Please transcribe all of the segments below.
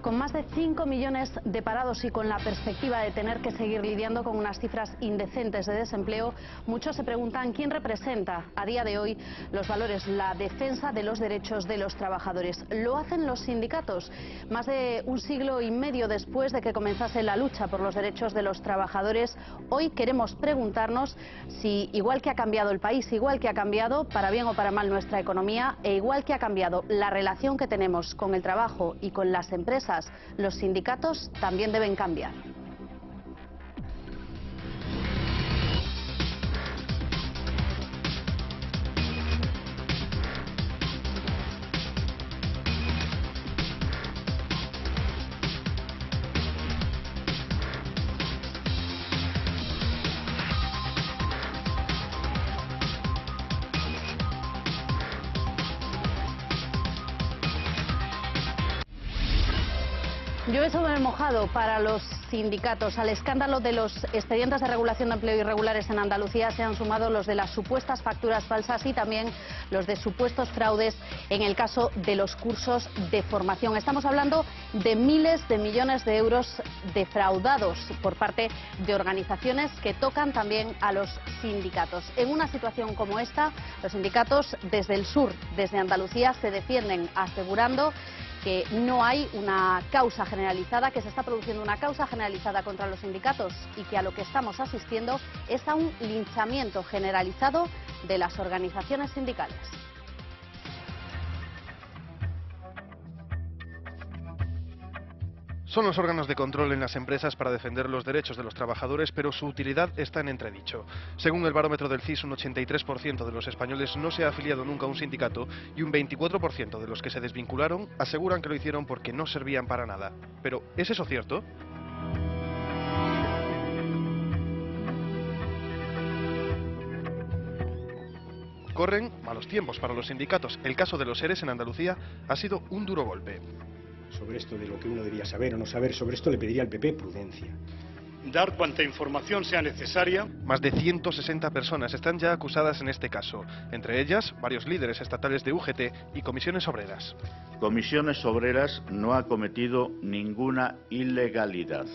Con más de 5 millones de parados y con la perspectiva de tener que seguir lidiando con unas cifras indecentes de desempleo, muchos se preguntan quién representa a día de hoy los valores, la defensa de los derechos de los trabajadores. ¿Lo hacen los sindicatos? Más de un siglo y medio después de que comenzase la lucha por los derechos de los trabajadores, hoy queremos preguntarnos si, igual que ha cambiado el país, igual que ha cambiado para bien o para mal nuestra economía, e igual que ha cambiado la relación que tenemos con el trabajo y con las empresas, los sindicatos también deben cambiar. Llueve sobre el mojado para los sindicatos. Al escándalo de los expedientes de regulación de empleo irregulares en Andalucía se han sumado los de las supuestas facturas falsas y también los de supuestos fraudes en el caso de los cursos de formación. Estamos hablando de miles de millones de euros defraudados por parte de organizaciones que tocan también a los sindicatos. En una situación como esta, los sindicatos desde el sur, desde Andalucía, se defienden asegurando que no hay una causa generalizada, que se está produciendo una causa generalizada contra los sindicatos y que a lo que estamos asistiendo es a un linchamiento generalizado de las organizaciones sindicales. Son los órganos de control en las empresas para defender los derechos de los trabajadores, pero su utilidad está en entredicho. Según el barómetro del CIS, un 83% de los españoles no se ha afiliado nunca a un sindicato y un 24% de los que se desvincularon aseguran que lo hicieron porque no servían para nada. Pero, ¿es eso cierto? Corren malos tiempos para los sindicatos. El caso de los ERES en Andalucía ha sido un duro golpe. Sobre esto de lo que uno debía saber o no saber, sobre esto le pediría al PP prudencia. Dar cuanta información sea necesaria. Más de 160 personas están ya acusadas en este caso, entre ellas varios líderes estatales de UGT y comisiones obreras. Comisiones Obreras no ha cometido ninguna ilegalidad.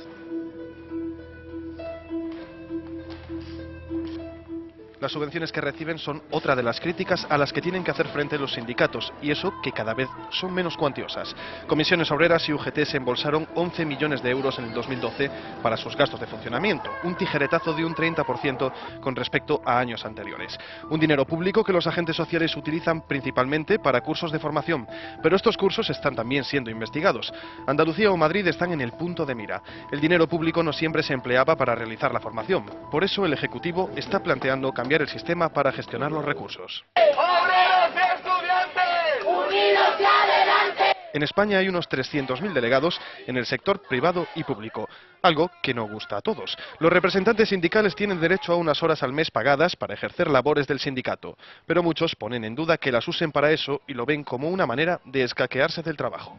Las subvenciones que reciben son otra de las críticas a las que tienen que hacer frente los sindicatos, y eso que cada vez son menos cuantiosas. Comisiones Obreras y UGT se embolsaron 11 millones de euros en el 2012 para sus gastos de funcionamiento, un tijeretazo de un 30% con respecto a años anteriores. Un dinero público que los agentes sociales utilizan principalmente para cursos de formación, pero estos cursos están también siendo investigados. Andalucía o Madrid están en el punto de mira. El dinero público no siempre se empleaba para realizar la formación. Por eso el Ejecutivo está planteando cambiar el sistema para gestionar los recursos. ¡Obreros y estudiantes! ¡Unidos y adelante! En España hay unos 300.000 delegados en el sector privado y público, algo que no gusta a todos. Los representantes sindicales tienen derecho a unas horas al mes pagadas para ejercer labores del sindicato, pero muchos ponen en duda que las usen para eso y lo ven como una manera de escaquearse del trabajo.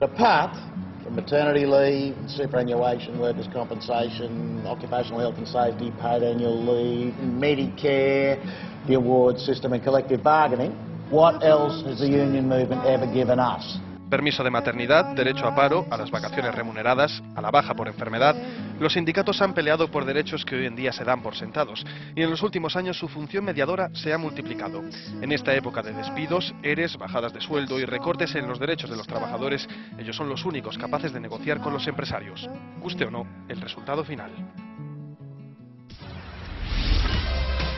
Maternity leave, superannuation, workers' compensation, occupational health and safety, paid annual leave, Medicare, the award system and collective bargaining. What else has the union movement ever given us? Permiso de maternidad, derecho a paro, a las vacaciones remuneradas, a la baja por enfermedad. Los sindicatos han peleado por derechos que hoy en día se dan por sentados y en los últimos años su función mediadora se ha multiplicado. En esta época de despidos, ERES, bajadas de sueldo y recortes en los derechos de los trabajadores, ellos son los únicos capaces de negociar con los empresarios. Guste o no, el resultado final.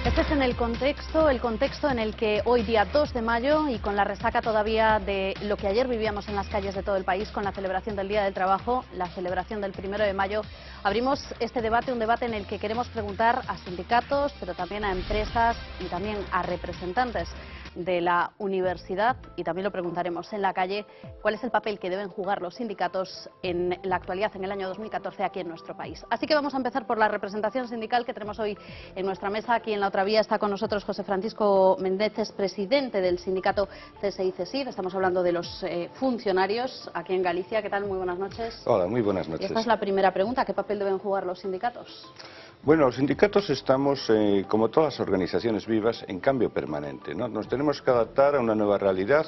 Este es el contexto en el que hoy día 2 de mayo y con la resaca todavía de lo que ayer vivíamos en las calles de todo el país con la celebración del Día del Trabajo, la celebración del 1 de mayo, abrimos este debate, un debate en el que queremos preguntar a sindicatos, pero también a empresas y también a representantes de la universidad, y también lo preguntaremos en la calle, cuál es el papel que deben jugar los sindicatos en la actualidad, en el año 2014, aquí en nuestro país. Así que vamos a empezar por la representación sindical que tenemos hoy en nuestra mesa. Aquí en la otra vía está con nosotros José Francisco Méndez, presidente del sindicato CSI-CESIF. Estamos hablando de los funcionarios aquí en Galicia. ¿Qué tal? Muy buenas noches. Hola, muy buenas noches. Y esta es la primera pregunta. ¿Qué papel deben jugar los sindicatos? Bueno, los sindicatos estamos, como todas las organizaciones vivas, en cambio permanente, ¿no? Nos tenemos que adaptar a una nueva realidad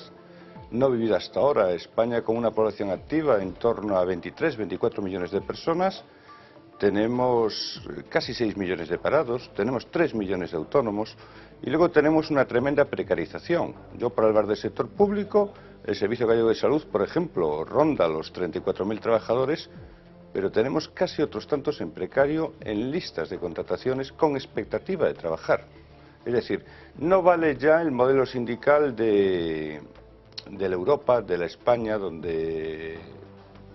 no vivida hasta ahora. España, con una población activa en torno a 23, 24 millones de personas, tenemos casi 6 millones de parados, tenemos 3 millones de autónomos y luego tenemos una tremenda precarización. Yo, para hablar del sector público, el Servicio Gallego de Salud, por ejemplo, ronda los 34.000 trabajadores, pero tenemos casi otros tantos en precario en listas de contrataciones con expectativa de trabajar. Es decir, no vale ya el modelo sindical de la Europa, de la España, donde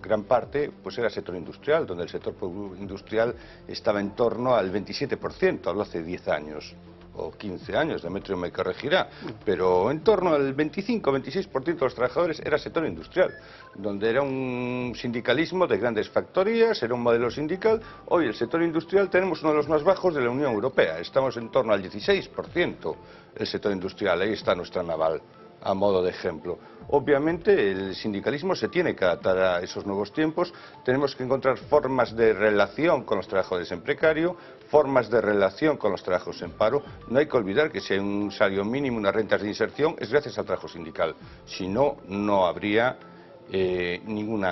gran parte pues era sector industrial, donde el sector industrial estaba en torno al 27%, hablo hace 10 años o 15 años, Demetrio me corregirá, pero en torno al 25-26% de los trabajadores era sector industrial, donde era un sindicalismo de grandes factorías, era un modelo sindical. Hoy el sector industrial tenemos uno de los más bajos de la Unión Europea, estamos en torno al 16% el sector industrial, ahí está nuestra naval, a modo de ejemplo. Obviamente el sindicalismo se tiene que adaptar a esos nuevos tiempos, tenemos que encontrar formas de relación con los trabajadores en precario, formas de relación con los trabajos en paro. No hay que olvidar que si hay un salario mínimo, unas rentas de inserción, es gracias al trabajo sindical. Si no, no habría ningún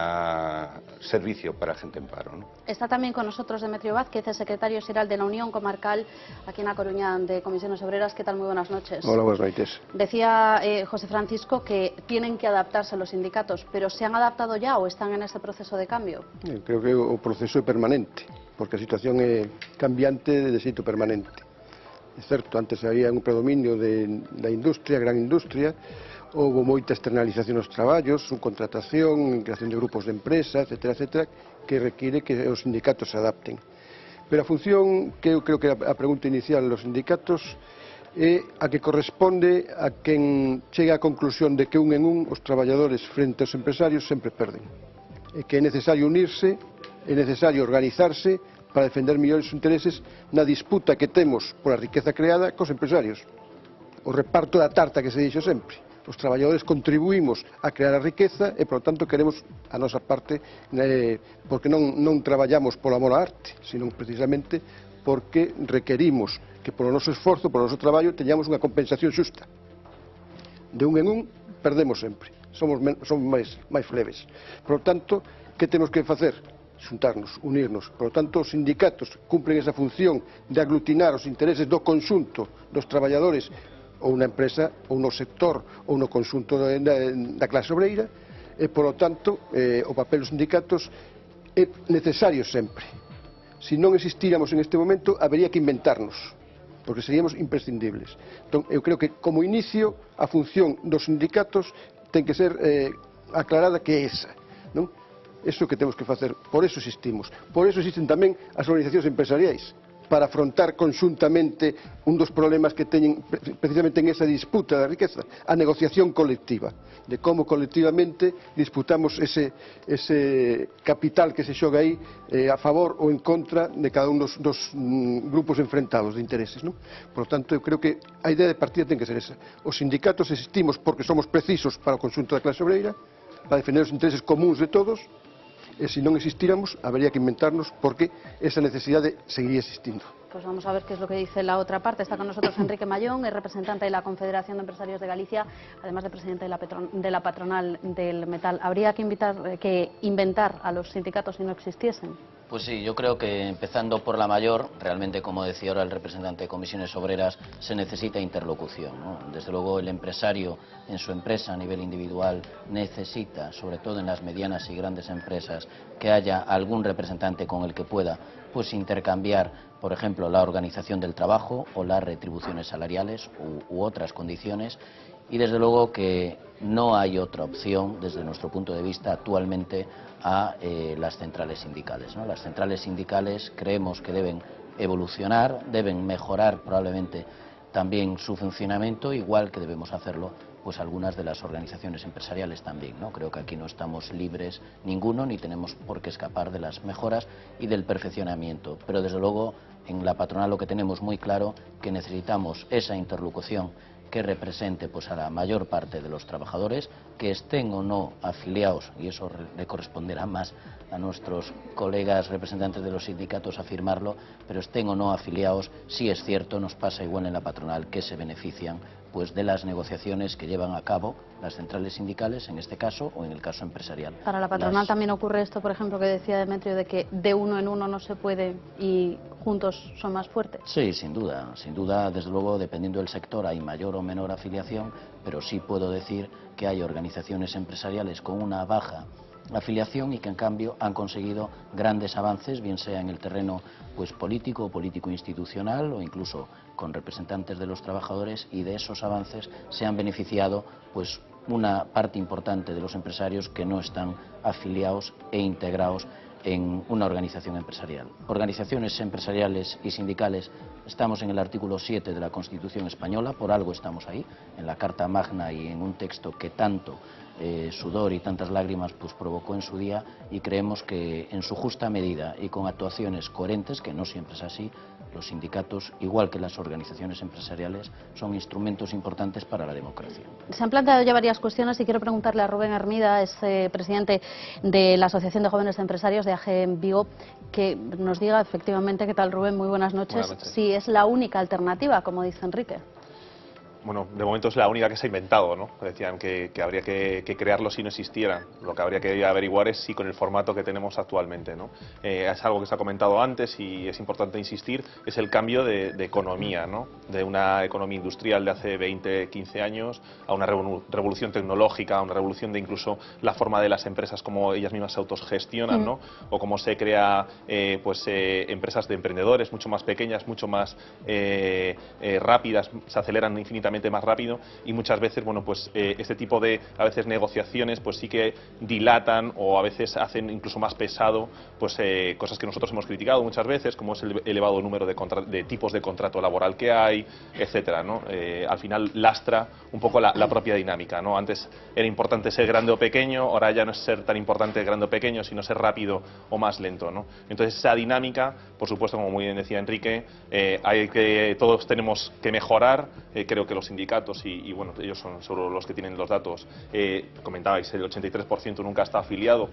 servicio para gente en paro, ¿no? Está también con nosotros Demetrio Vázquez, el secretario xeral de la Unión Comarcal aquí en A Coruña de Comisiones Obreras. ¿Qué tal? Muy buenas noches. Hola, buenas noches. Decía José Francisco que tienen que adaptarse los sindicatos, pero ¿se han adaptado ya o están en ese proceso de cambio? Creo que o proceso é permanente, porque a situación é cambiante de xeito permanente. É certo, antes había un predominio da industria, gran industria, houve moita externalización dos traballos, subcontratación, creación de grupos de empresa, etcétera, etcétera, que requiere que os sindicatos se adapten. Pero a función, que eu creo que a pregunta inicial dos sindicatos é a que corresponde a quen chega á conclusión de que un en un os traballadores frente aos empresarios sempre perden. E que é necesario unirse, é necesario organizarse para defender mellores intereses na disputa que temos pola riqueza creada cos empresarios. O reparto da tarta que se dixo sempre. Os traballadores contribuímos a crear a riqueza e, por lo tanto, queremos a nosa parte, porque non traballamos polo amor á arte, sino precisamente porque requerimos que polo noso esforzo, polo noso traballo, teñamos unha compensación xusta. De un en un, perdemos sempre, somos máis leves. Por lo tanto, que temos que facer? Xuntarnos, unirnos. Por lo tanto, os sindicatos cumplen esa función de aglutinar os intereses do conxunto dos traballadores ou na empresa, ou no sector, ou no conxunto da clase obreira, e, por lo tanto, o papel dos sindicatos é necesario sempre. Se non existíramos en este momento, habería que inventarnos, porque seríamos imprescindibles. Entón, eu creo que, como inicio, a función dos sindicatos ten que ser aclarada que é esa, non? Eso que temos que facer, por eso existimos. Por eso existen tamén as organizacións empresariais, para afrontar conxuntamente un dos problemas que teñen precisamente en esa disputa da riqueza, a negociación colectiva, de como colectivamente disputamos ese capital que se xoga aí a favor ou en contra de cada un dos grupos enfrentados de intereses, non? Por lo tanto, eu creo que a idea de partida ten que ser esa. Os sindicatos existimos porque somos precisos para o conxunto da clase obreira, para defender os intereses comuns de todos, e se non existíramos, habería que inventarnos porque esa necesidade seguiría existindo. Pues vamos a ver qué es lo que dice la otra parte. Está con nosotros Enrique Mayón, es representante de la Confederación de Empresarios de Galicia, además de presidente de la patronal del metal. ¿Habría que inventar a los sindicatos si no existiesen? Pues sí, yo creo que empezando por la mayor, realmente, como decía ahora el representante de Comisiones Obreras, se necesita interlocución, ¿no? Desde luego el empresario en su empresa a nivel individual necesita, sobre todo en las medianas y grandes empresas, que haya algún representante con el que pueda pues intercambiar, por ejemplo, la organización del trabajo o las retribuciones salariales u otras condiciones. Y desde luego que no hay otra opción, desde nuestro punto de vista, actualmente a las centrales sindicales, ¿no? Las centrales sindicales creemos que deben evolucionar, deben mejorar probablemente también su funcionamiento, igual que debemos hacerlo pues algunas de las organizaciones empresariales también, ¿no? Creo que aquí no estamos libres ninguno, ni tenemos por qué escapar de las mejoras y del perfeccionamiento, pero desde luego en la patronal lo que tenemos muy claro que necesitamos esa interlocución que represente pues a la mayor parte de los trabajadores, que estén o no afiliados, y eso le corresponderá más a nuestros colegas representantes de los sindicatos afirmarlo, pero estén o no afiliados, sí es cierto, nos pasa igual en la patronal, que se benefician pues de las negociaciones que llevan a cabo las centrales sindicales, en este caso, o en el caso empresarial. Para la patronal también ocurre esto, por ejemplo, que decía Demetrio, de que de uno en uno no se puede y juntos son más fuertes. Sí, sin duda, desde luego, dependiendo del sector hay mayor o menor afiliación, pero sí puedo decir que hay organizaciones empresariales con una baja afiliación y que en cambio han conseguido grandes avances, bien sea en el terreno pues político o político institucional o incluso con representantes de los trabajadores, y de esos avances se han beneficiado pues una parte importante de los empresarios que no están afiliados e integrados en una organización empresarial. Organizaciones empresariales y sindicales, estamos en el artículo 7 de la Constitución española, por algo estamos ahí, en la Carta Magna y en un texto que tanto sudor y tantas lágrimas pues provocó en su día, y creemos que en su justa medida y con actuaciones coherentes, que no siempre es así, los sindicatos, igual que las organizaciones empresariales, son instrumentos importantes para la democracia. Se han planteado ya varias cuestiones y quiero preguntarle a Rubén Hermida, es presidente de la Asociación de Jóvenes Empresarios de AG en Vigo, que nos diga efectivamente, ¿qué tal, Rubén? Muy buenas noches. Buenas noches. Si es la única alternativa, como dice Enrique. Bueno, de momento es la única que se ha inventado, ¿no? Decían que habría que crearlo si no existiera. Lo que habría que averiguar es si con el formato que tenemos actualmente, ¿no? Es algo que se ha comentado antes y es importante insistir, es el cambio de economía, ¿no? De una economía industrial de hace 20, 15 años a una revolución tecnológica, a una revolución de incluso la forma de las empresas, como ellas mismas se autogestionan, ¿no? O cómo se crea empresas de emprendedores mucho más pequeñas, mucho más rápidas, se aceleran infinitamente más rápido, y muchas veces, bueno, pues este tipo de a veces negociaciones pues sí que dilatan o a veces hacen incluso más pesado pues cosas que nosotros hemos criticado muchas veces, como es el elevado número de tipos de contrato laboral que hay, etcétera, ¿no? Al final lastra un poco la propia dinámica, ¿no? Antes era importante ser grande o pequeño, ahora ya no es ser tan importante grande o pequeño, sino ser rápido o más lento, ¿no? Entonces esa dinámica, por supuesto, como muy bien decía Enrique, todos tenemos que mejorar. Creo que los sindicatos y bueno, ellos son solo los que tienen los datos, comentabais, el 83% nunca está afiliado.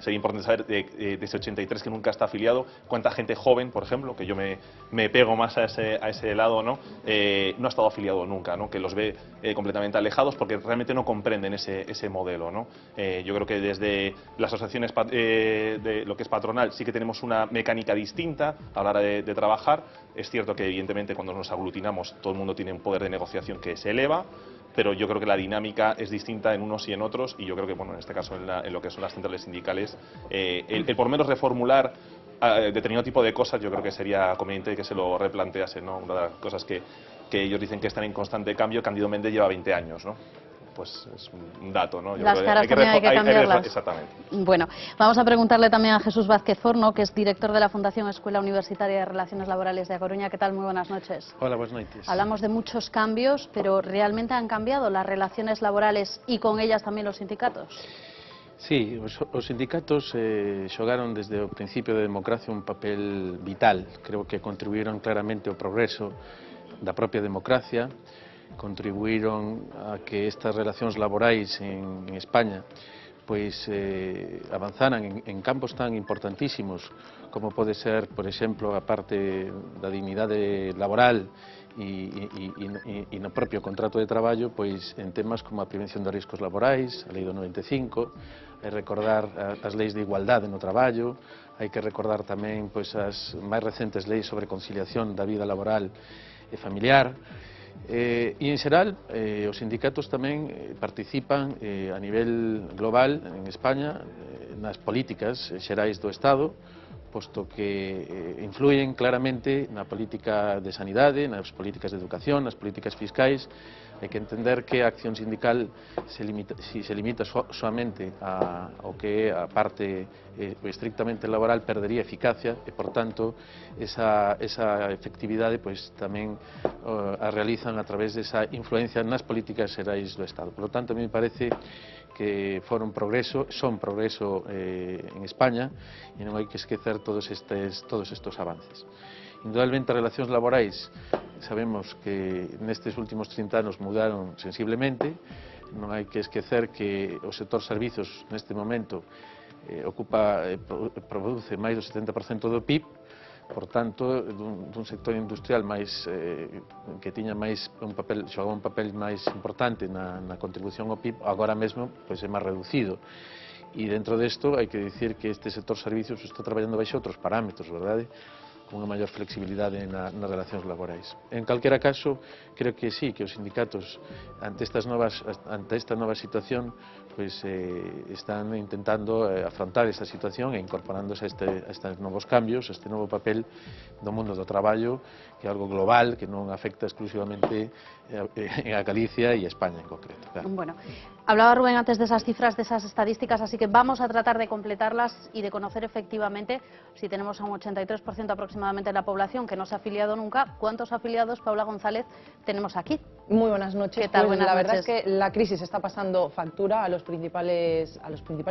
Sería importante saber de ese 83 que nunca está afiliado, cuánta gente joven, por ejemplo, que yo me pego más a ese lado, ¿no? No ha estado afiliado nunca, ¿no? Que los ve completamente alejados porque realmente no comprenden ese modelo, ¿no? Yo creo que desde las asociaciones de lo que es patronal sí que tenemos una mecánica distinta a la hora de trabajar. Es cierto que evidentemente cuando nos aglutinamos todo el mundo tiene un poder de negociación que se eleva, pero yo creo que la dinámica es distinta en unos y en otros, y yo creo que, bueno, en este caso en lo que son las centrales sindicales, el por lo menos reformular determinado tipo de cosas yo creo que sería conveniente que se lo replantease, ¿no? Una de las cosas que ellos dicen que están en constante cambio, Cándido Méndez lleva 20 años, ¿no? Pues es un dato, ¿no? Las caras también hay que cambiarlas. Exactamente. Bueno, vamos a preguntarle también a Jesús Vázquez Forno, que es director de la Fundación Escuela Universitaria de Relaciones Laborales de A Coruña. ¿Qué tal? Muy buenas noches. Hola, buenas noches. Hablamos de muchos cambios, pero ¿realmente han cambiado las relaciones laborales y con ellas también los sindicatos? Sí, os sindicatos xogaron desde o principio de democracia un papel vital. Creo que contribuíron claramente ao progreso da propia democracia, contribuíron a que estas relacións laborais en España pois avanzaran en campos tan importantísimos como pode ser, por exemplo, a parte da dignidade laboral e no propio contrato de traballo, pois en temas como a prevención de riscos laborais, a lei do 95, hai recordar as leis de igualdade no traballo, hai que recordar tamén pois as máis recentes leis sobre conciliación da vida laboral e familiar. E en xeral, os sindicatos tamén participan a nivel global en España nas políticas xerais do Estado, posto que influyen claramente na política de sanidade, nas políticas de educación, nas políticas fiscais. Hai que entender que a acción sindical si se limita soamente ao que é a parte estrictamente laboral, perdería eficacia e, por tanto, esa efectividade pois tamén a realizan a través desa influencia nas políticas xerais do Estado. Por lo tanto, a mí me parece que son progreso en España e non hai que esquecer todos estes avances. Indudablemente, as relacións laborais sabemos que nestes últimos 30 anos mudaron sensiblemente. Non hai que esquecer que o sector servizos neste momento produce máis do 70% do PIB, por tanto, dun sector industrial máis que tiña máis xogaba un papel máis importante na contribución ao PIB, agora mesmo pois é máis reducido. E dentro desto hai que dicir que este sector servicios está traballando baixo outros parámetros, verdade? Con unha maior flexibilidade nas relacións laborais. En calquera caso, creo que sí, que os sindicatos ante esta nova situación pues, están intentando afrontar esta situación e incorporándose a estes novos cambios, a este novo papel do mundo do traballo, que é algo global, que non afecta exclusivamente a Galicia e a España en concreto. Claro. Bueno, hablaba Rubén antes de esas cifras, de esas estadísticas, así que vamos a tratar de completarlas y de conocer efectivamente si tenemos a un 83% aproximadamente de la población que no se ha afiliado nunca. ¿Cuántos afiliados, Paula González, tenemos aquí? Muy buenas noches. ¿Qué tal? Pues Buenas la verdad noches. es que la crisis está pasando factura a los principales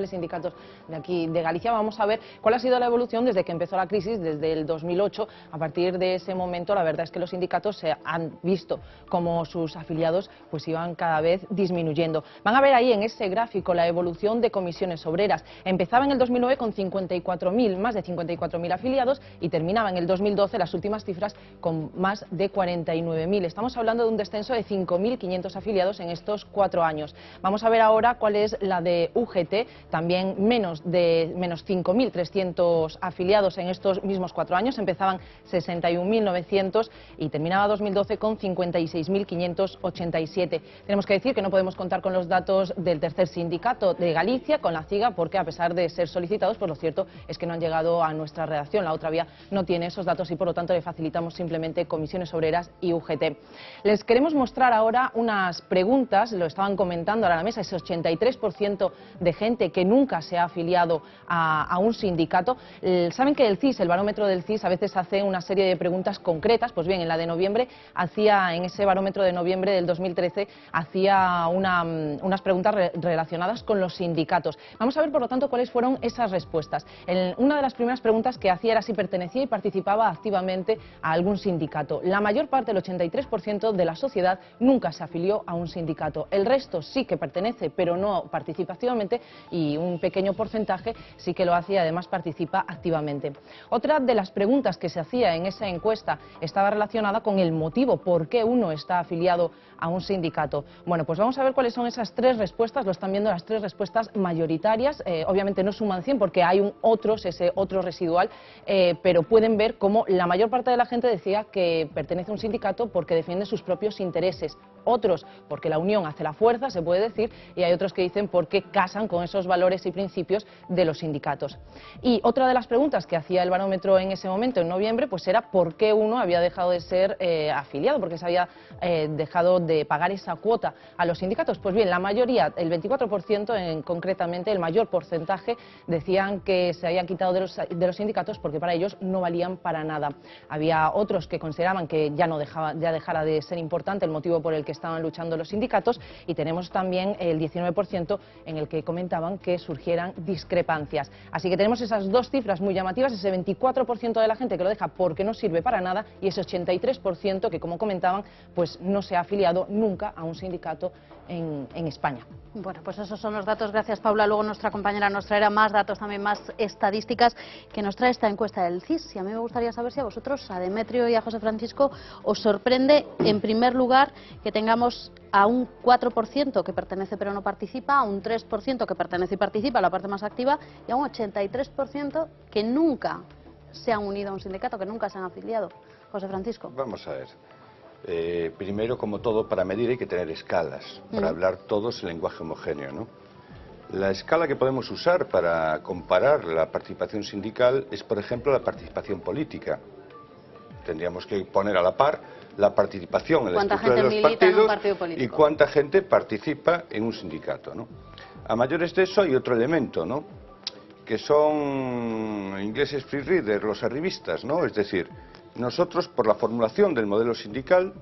sindicatos de aquí de Galicia. Vamos a ver cuál ha sido la evolución desde que empezó la crisis, desde el 2008. A partir de ese momento, la verdad es que los sindicatos se han visto como sus afiliados pues iban cada vez disminuyendo. Van a ver ahí en ese gráfico la evolución de comisiones obreras. Empezaba en el 2009 con 54.000, más de 54.000 afiliados y terminaba en el 2012, las últimas cifras, con más de 49.000. Estamos hablando de un descenso de 5.500 afiliados en estos 4 años. Vamos a ver ahora cuál es la de UGT, también menos 5.300 afiliados en estos mismos 4 años. Empezaban 61.900 y terminaba 2012 con 56.587. Tenemos que decir que no podemos contar con los datos del tercer sindicato de Galicia, con la CIGA, porque a pesar de ser solicitados, pues lo cierto es que no han llegado a nuestra redacción. La otra vía no tiene esos datos y por lo tanto le facilitamos simplemente Comisiones Obreras y UGT. Les queremos mostrar ahora unas preguntas, lo estaban comentando ahora a la mesa, ese 83% de gente que nunca se ha afiliado a un sindicato. Saben que el CIS, el barómetro del CIS, a veces hace una serie de preguntas concretas. Pues bien, en la de noviembre, en ese barómetro de noviembre del 2013, hacía unas preguntas relacionadas con los sindicatos. Vamos a ver, por lo tanto, cuáles fueron esas respuestas. Una de las primeras preguntas que hacía era si pertenecía y participaba activamente a algún sindicato. La mayor parte, el 83% de la sociedad, nunca se afilió a un sindicato. El resto sí que pertenece, pero no participa activamente, y un pequeño porcentaje sí que lo hace y además participa activamente. Otra de las preguntas que se hacía en esa encuesta estaba relacionada con el motivo por qué uno está afiliado a un sindicato. Bueno, pues vamos a ver cuáles son esas 3 respuestas. Lo están viendo las 3 respuestas mayoritarias. Obviamente no suman 100 porque hay ese otro residual, pero pueden ver cómo la mayor parte de la gente decía que pertenece a un sindicato porque defiende sus propios intereses. Otros porque la unión hace la fuerza, se puede decir, y hay otros que dicen porque casan con esos valores y principios de los sindicatos. Y otra de las preguntas que hacía el barómetro en ese momento, en noviembre, pues era por qué uno había dejado de ser afiliado, porque se había dejado de pagar esa cuota a los sindicatos. Pues bien, la mayoría, el 24% concretamente, el mayor porcentaje, decían que se habían quitado de los sindicatos porque para ellos no valían para nada. Había otros que consideraban que ya dejara de ser importante el motivo por el que estaban luchando los sindicatos, y tenemos también el 19% en el que comentaban que surgieran discrepancias. Así que tenemos esas 2 cifras muy llamativas, ese 24% de la gente que lo deja porque no sirve para nada y ese 83% que, como comentaban, pues no se ha afiliado nunca a un sindicato en España. Bueno, pues esos son los datos. Gracias, Paula. Luego nuestra compañera nos traerá más datos, también más estadísticas que nos trae esta encuesta del CIS. Y a mí me gustaría saber si a vosotros, a Demetrio y a José Francisco, os sorprende, en primer lugar, que tengamos a un 4% que pertenece pero no participa, a un 3% que pertenece y participa, la parte más activa, y a un 83% que nunca se han unido a un sindicato, que nunca se han afiliado. José Francisco. Vamos a ver. Primero, como todo, para medir hay que tener escalas, para hablar todos el lenguaje homogéneo, ¿no? La escala que podemos usar para comparar la participación sindical es, por ejemplo, la participación política. Tendríamos que poner a la par la participación en la estructura de los partidos y cuánta gente participa en un sindicato, ¿no? A mayores de eso hay otro elemento, ¿no?, que son ingleses free readers, los arribistas, ¿no? Es decir, nosotros, por la formulación del modelo sindical,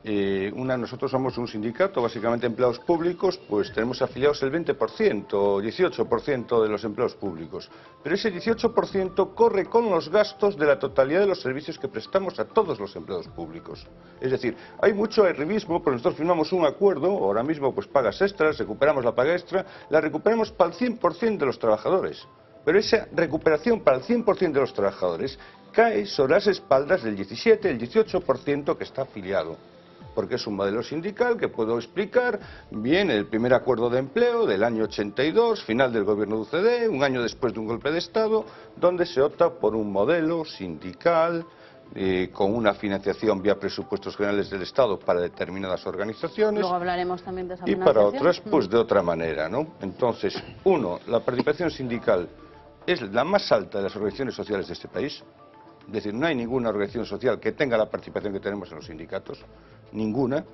nosotros somos un sindicato, básicamente empleados públicos, pues tenemos afiliados el 20% o 18% de los empleados públicos. Pero ese 18% corre con los gastos de la totalidad de los servicios que prestamos a todos los empleados públicos. Es decir, hay mucho arribismo, pero nosotros firmamos un acuerdo, ahora mismo pues pagas extras, recuperamos la paga extra, la recuperamos para el 100% de los trabajadores. Pero esa recuperación para el 100% de los trabajadores cae sobre las espaldas del 17, el 18% que está afiliado. Porque es un modelo sindical que puedo explicar bien el primer acuerdo de empleo del año 82, final del gobierno de UCD, un año después de un golpe de Estado, donde se opta por un modelo sindical con una financiación vía presupuestos generales del Estado para determinadas organizaciones. Luego hablaremos también de esa Y financiación. para otras, pues de otra manera, ¿no? Entonces, la participación sindical es la más alta de las organizaciones sociales de este país. Es decir, no hay ninguna organización social que tenga la participación que tenemos en los sindicatos, ninguna.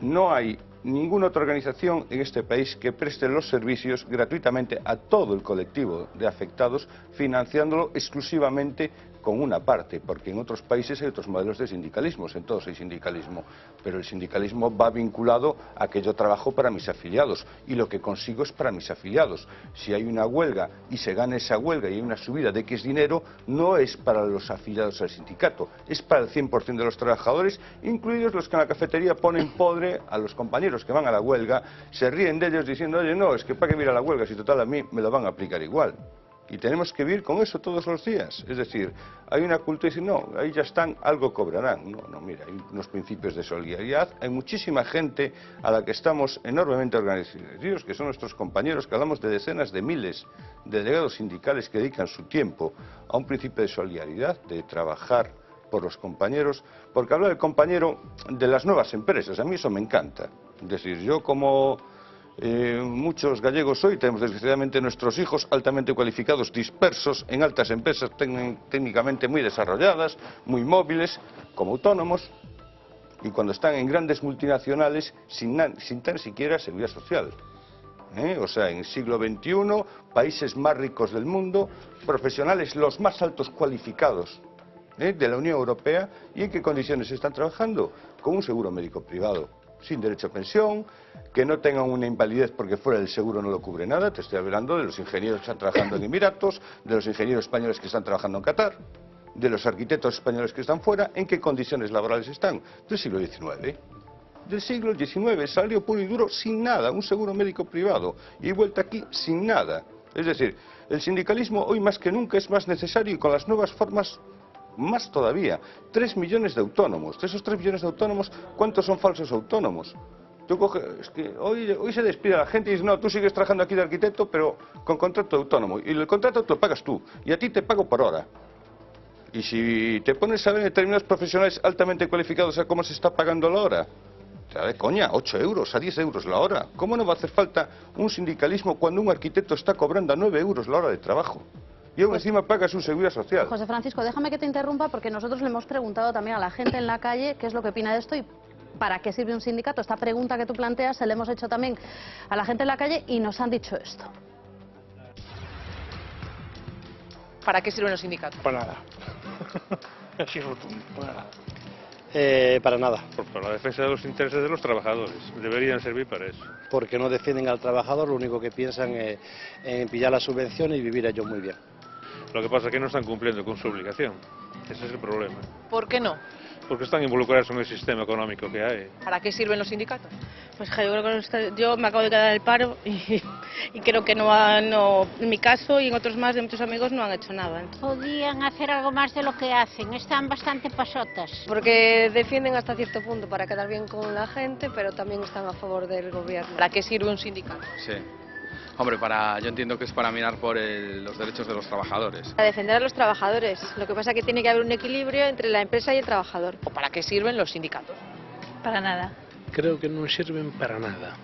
No hay ninguna otra organización en este país que preste los servicios gratuitamente a todo el colectivo de afectados, financiándolo exclusivamente con una parte, porque en otros países hay otros modelos de sindicalismos, en todos hay sindicalismo, pero el sindicalismo va vinculado a que yo trabajo para mis afiliados y lo que consigo es para mis afiliados. Si hay una huelga y se gana esa huelga y hay una subida de X dinero, no es para los afiliados al sindicato, es para el 100% de los trabajadores, incluidos los que en la cafetería ponen podre a los compañeros que van a la huelga, se ríen de ellos diciendo, oye, no, es que para qué ir a la huelga si total a mí me lo van a aplicar igual. Y tenemos que vivir con eso todos los días. Es decir, hay una cultura y dice, no, ahí ya están, algo cobrarán. No, mira, hay unos principios de solidaridad. Hay muchísima gente a la que estamos enormemente organizados, que son nuestros compañeros, que hablamos de decenas de miles de delegados sindicales que dedican su tiempo a un principio de solidaridad, de trabajar por los compañeros, porque habla del compañero de las nuevas empresas. A mí eso me encanta. Es decir, yo como muchos gallegos hoy tenemos desgraciadamente nuestros hijos altamente cualificados, dispersos en altas empresas técnicamente muy desarrolladas, muy móviles, como autónomos, y cuando están en grandes multinacionales sin tan siquiera seguridad social. O sea, en el siglo XXI, países más ricos del mundo, profesionales los más altos cualificados de la Unión Europea, ¿y en qué condiciones están trabajando? Con un seguro médico privado, sin derecho a pensión, que no tengan una invalidez porque fuera del seguro no lo cubre nada. Te estoy hablando de los ingenieros que están trabajando en Emiratos, de los ingenieros españoles que están trabajando en Qatar, de los arquitectos españoles que están fuera. ¿En qué condiciones laborales están? Del siglo XIX. Del siglo XIX, salario puro y duro sin nada, un seguro médico privado, y vuelta aquí sin nada. Es decir, el sindicalismo hoy más que nunca es más necesario y con las nuevas formas más todavía. 3 millones de autónomos. De esos 3 millones de autónomos, ¿cuántos son falsos autónomos? Tú coges, es que hoy se despide a la gente y dices, no, tú sigues trabajando aquí de arquitecto, pero con contrato de autónomo. Y el contrato te lo pagas tú, y a ti te pago por hora. Y si te pones a ver determinados profesionales altamente cualificados a cómo se está pagando la hora, de coña, 8 euros, a 10 euros la hora. ¿Cómo no va a hacer falta un sindicalismo cuando un arquitecto está cobrando a 9 euros la hora de trabajo? Y aún encima paga su seguridad social. José Francisco, déjame que te interrumpa porque nosotros le hemos preguntado también a la gente en la calle qué es lo que opina de esto y para qué sirve un sindicato. Esta pregunta que tú planteas se la hemos hecho también a la gente en la calle y nos han dicho esto. ¿Para qué sirven los sindicatos? Para nada. Así rotundo, para nada. Para nada. Para la defensa de los intereses de los trabajadores. Deberían servir para eso. Porque no defienden al trabajador, lo único que piensan es en pillar la subvención y vivir ellos muy bien. Lo que pasa es que no están cumpliendo con su obligación. Ese es el problema. ¿Por qué no? Porque están involucrados en el sistema económico que hay. ¿Para qué sirven los sindicatos? Pues yo creo que yo me acabo de quedar en el paro y creo que en mi caso y en otros más de muchos amigos no han hecho nada. Podían hacer algo más de lo que hacen, están bastante pasotas. Porque defienden hasta cierto punto para quedar bien con la gente, pero también están a favor del gobierno. ¿Para qué sirve un sindicato? Sí. Hombre, yo entiendo que es para mirar por los derechos de los trabajadores. Para defender a los trabajadores. Lo que pasa es que tiene que haber un equilibrio entre la empresa y el trabajador. ¿O para qué sirven los sindicatos? Para nada. Creo que no sirven para nada.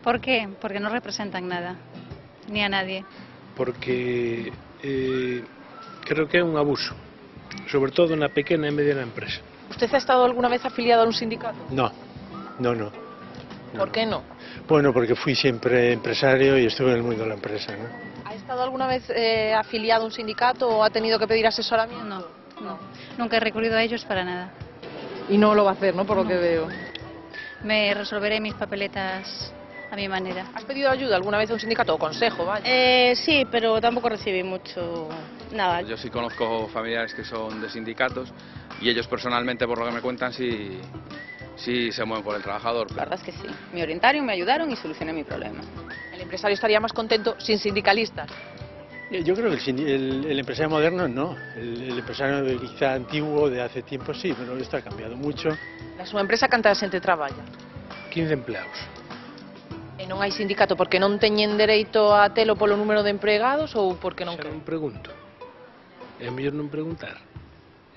¿Por qué? Porque no representan nada, ni a nadie. Porque creo que es un abuso, sobre todo en la pequeña y mediana empresa. ¿Usted ha estado alguna vez afiliado a un sindicato? No. ¿Por qué no? Bueno, porque fui siempre empresario y estuve en el mundo de la empresa, ¿no? ¿Ha estado alguna vez afiliado a un sindicato o ha tenido que pedir asesoramiento? No. Nunca he recurrido a ellos para nada. Y no lo va a hacer, ¿no? Por lo que veo. Me resolveré mis papeletas a mi manera. ¿Has pedido ayuda alguna vez a un sindicato o consejo? Vaya? Sí, pero tampoco recibí mucho. Nada. Yo sí conozco familiares que son de sindicatos y ellos personalmente, por lo que me cuentan, sí se mueven por el trabajador. La verdad es que sí. Me orientaron, me ayudaron y solucioné mi problema. ¿El empresario estaría más contento sin sindicalistas? Yo creo que el empresario moderno no, el empresario quizá antiguo de hace tiempo sí, pero esto ha cambiado mucho. Na súa empresa canta xente traballa? 15 empleados. E non hai sindicato porque non teñen dereito a telo polo número de empregados ou porque non queren? Non pregunto. É mellor non preguntar.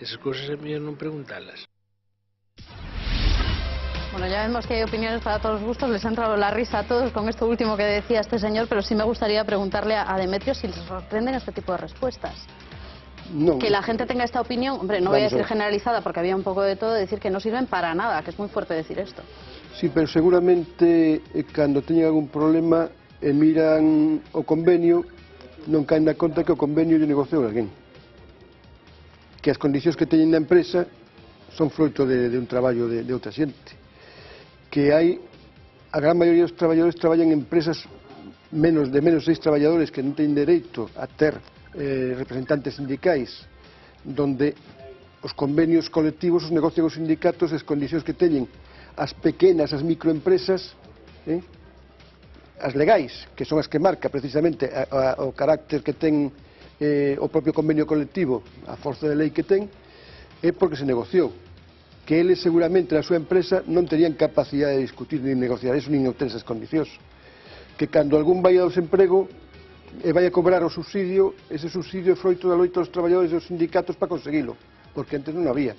Esas cousas é mellor non preguntalas. Bueno, ya vemos que hay opiniones para todos los gustos, les ha entrado la risa a todos con esto último que decía este señor, pero sí me gustaría preguntarle a Demetrio si les sorprenden este tipo de respuestas. No. Que la gente tenga esta opinión, hombre, no voy a decir generalizada porque había un poco de todo, decir que no sirven para nada, que es muy fuerte decir esto. Sí, pero seguramente cando teñen algún problema miran o convenio, non caen na conta que o convenio lle negociou alguén. Que as condicións que teñen na empresa son froito de un traballo de outra xente. Que hai, a gran maioría dos traballadores traballan en empresas de menos 6 traballadores que non teñen dereito a ter representantes sindicais, donde os convenios colectivos os negocian os sindicatos, as condicións que teñen as pequenas, as microempresas, as legais, que son as que marca precisamente o carácter que ten o propio convenio colectivo, a forza de lei que ten, é porque se negociou. Que eles seguramente na súa empresa non terían capacidade de discutir nin negociar eso, nin obter esas condicións. Que cando algún vai ao desemprego e vai a cobrar o subsidio, ese subsidio é froito da loita dos traballadores e dos sindicatos para conseguilo, porque antes non había.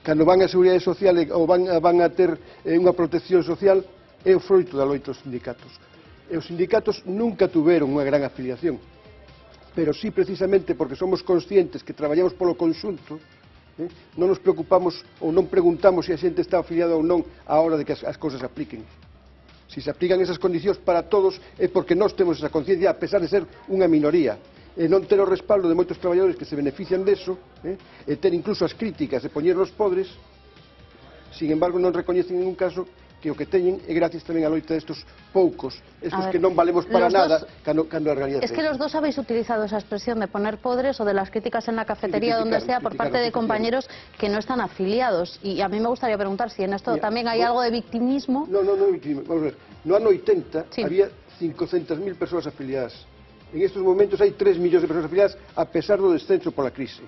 Cando van a Seguridade Social ou van a ter unha protección social, é o froito da loita dos sindicatos. E os sindicatos nunca tuveron unha gran afiliación, pero sí precisamente porque somos conscientes que traballamos polo conxunto, non nos preocupamos ou non preguntamos se a xente está afiliada ou non á hora de que as cousas se apliquen. Se se aplican esas condicións para todos é porque nós temos esa conciencia, a pesar de ser unha minoría, e non ter o respaldo de moitos traballadores que se benefician deso, e ter incluso as críticas de poñer os podres, sin embargo non recoñecen en ningún caso que o que teñen é gracias tamén a loita destos poucos, estos que non valemos para nada cando a realidade. Es que los dos habéis utilizado esa expresión de poner podres o de las críticas en la cafetería, donde sea, por parte de compañeros que no están afiliados. Y a mí me gustaría preguntar si en esto también hay algo de victimismo. No é victimismo. Vamos a ver, no ano 80 había 500.000 persoas afiliadas. En estes momentos hai 3 millóns de persoas afiliadas, a pesar do descenso pola crise.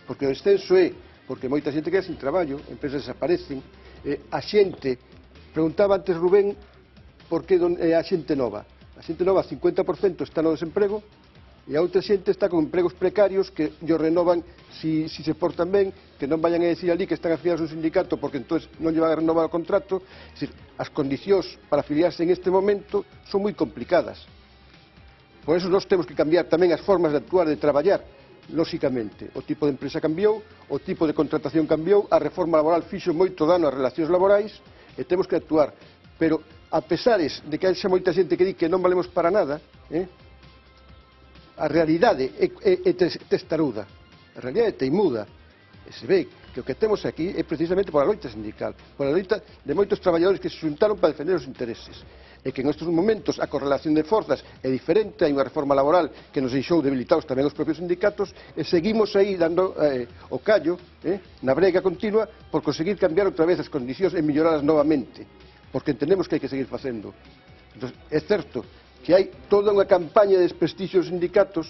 Porque o descenso é porque moita xente queda sin traballo, empresas desaparecen, a xente. Preguntaba antes Rubén por que a xente nova. A xente nova, 50% está no desemprego e a outra xente está con empregos precarios que llo renovan si se portan ben, que non vayan a decir ali que están afiliados a un sindicato porque entón non lle van a renovar o contrato. É dicir, as condicións para afiliarse en este momento son moi complicadas. Por eso nós temos que cambiar tamén as formas de actuar, de traballar. Lóxicamente, o tipo de empresa cambiou, o tipo de contratación cambiou, a reforma laboral fixo moito dano ás relacións laborais, e temos que actuar, pero a pesares de que haxa moita xente que di que non valemos para nada, a realidade é testaruda, a realidade é teimuda, e se ve que o que temos aquí é precisamente por a loita sindical, por a loita de moitos traballadores que se xuntaron para defender os intereses, e que en estes momentos a correlación de forzas é diferente, hai unha reforma laboral que nos deixou debilitados tamén os propios sindicatos, e seguimos aí dando o callo na brega continua por conseguir cambiar outra vez as condicións e melloralas novamente, porque entendemos que hai que seguir facendo. Entón, é certo que hai toda unha campaña de desprestixio dos sindicatos